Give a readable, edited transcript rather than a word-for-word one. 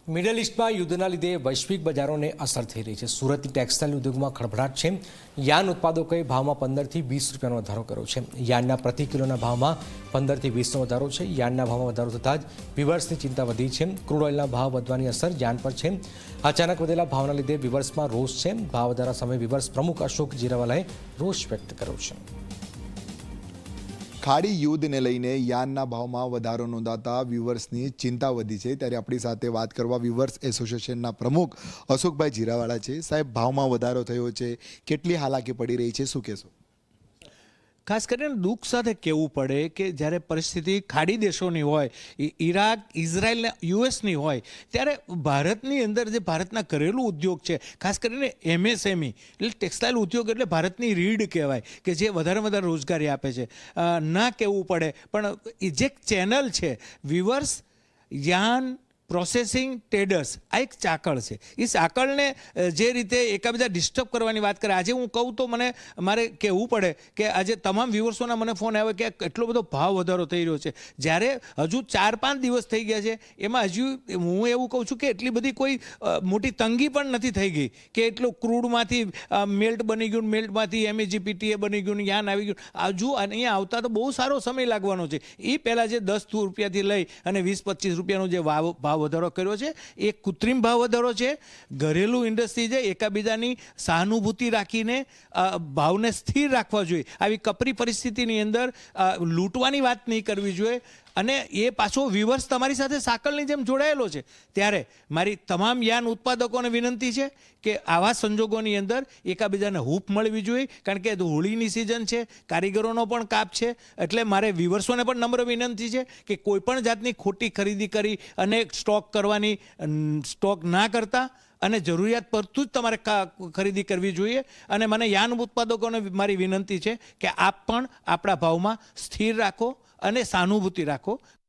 Middle ઇસ્ટમાં યુદ્ધના લીધે વૈશ્વિક બજારોને અસર થઈ રહી છે। સુરતની ટેક્સટાઇલ ઉદ્યોગમાં ખળભળાટ છે। યાન ઉત્પાદકોએ ભાવમાં 15 થી 20 રૂપિયાનો વધારો કર્યો છે। યાનના પ્રતિ કિલોના ભાવમાં 15 થી 20નો વધારો છે। યાનના ભાવમાં વધારો થતાં જ વિવર્સની ચિંતા વધી છે। ક્રૂડ ઓઇલના ભાવ વધવાની અસર યાન પર છે। અચાનક વધેલા ભાવના લીધે વિવર્સમાં રોષ છે। ભાવ વધારા સામે વિવર્સ પ્રમુખ અશોક જીરાવાલાએ રોષ વ્યક્ત કર્યો છે। ખાડી યુદ્ધને લઈને યાનના ભાવમાં વધારો નોંધાતા વ્યુઅર્સની ચિંતા વધી છે। ત્યારે આપણી સાથે વાત કરવા વ્યુઅર્સ એસોસિએશનના પ્રમુખ અશોકભાઈ જીરાવાલા છે। સાહેબ, ભાવમાં વધારો થયો છે, કેટલી હાલાકી પડી રહી છે, શું કહેશો? ખાસ કરીને દુઃખ સાથે કહેવું પડે કે જ્યારે પરિસ્થિતિ ખાડી દેશોની હોય, ઈરાક, ઇઝરાયલ ને યુએસની હોય, ત્યારે ભારતની અંદર જે ભારતના ઘરેલું ઉદ્યોગ છે, ખાસ કરીને એમએસએમઈ એટલે ટેક્સટાઇલ ઉદ્યોગ એટલે ભારતની રીડ કહેવાય કે જે વધારે રોજગારી આપે છે। ના કહેવું પડે પણ જે ચેનલ છે વિવર્સ, યાન, પ્રોસેસિંગ, ટ્રેડર્સ, આ એક ચાકળ છે। એ ચાકળને જે રીતે એકાબીજા ડિસ્ટર્બ કરવાની વાત કરે, આજે હું કહું તો મારે કહેવું પડે કે આજે તમામ વ્યુઅર્સોના મને ફોન આવે કે એટલો બધો ભાવ વધારો થઈ રહ્યો છે, જ્યારે હજુ 4-5 દિવસ થઈ ગયા છે। એમાં હજુ હું એવું કહું છું કે એટલી બધી કોઈ મોટી તંગી પણ નથી થઈ ગઈ કે એટલું ક્રૂડમાંથી મેલ્ટ બની ગયું, મેલ્ટમાંથી એમએજીપીટીએ બની ગયું, યાન આવી ગયું। હજુ અહીંયા આવતા તો બહુ સારો સમય લાગવાનો છે। એ પહેલાં જે 10 રૂપિયાથી લઈ અને 20-25 રૂપિયાનો જે ભાવ વધારો કર્યો છે એ કૃત્રિમ ભાવ વધારો છે। ઘરેલું ઇન્ડસ્ટ્રી છે એકાબીજાની સહાનુભૂતિ રાખીને ભાવને સ્થિર રાખવા જોઈએ। આવી કપરી પરિસ્થિતિની અંદર લૂંટવાની વાત નહીં કરવી જોઈએ। અને એ પાછો વિવર્સ તમારી સાથે સાંકળની જેમ જોડાયેલો છે। ત્યારે મારી તમામ યાન ઉત્પાદકોને વિનંતી છે કે આવા સંજોગોની અંદર એકાબીજાને હૂંફ મળવી જોઈએ, કારણ કે હોળીની સિઝન છે, કારીગરોનો પણ કાપ છે। એટલે મારે વિવર્સોને પણ નમ્ર વિનંતી છે કે કોઈ પણ જાતની ખોટી ખરીદી કરી અને સ્ટોક કરવાની સ્ટોક ના કરતા અને જરૂરિયાત પડતું જ તમારે ખરીદી કરવી જોઈએ। અને મને યાન ઉત્પાદકોને મારી વિનંતી છે કે આપ પણ આપણા ભાવમાં સ્થિર રાખો અને સહાનુભૂતિ રાખો।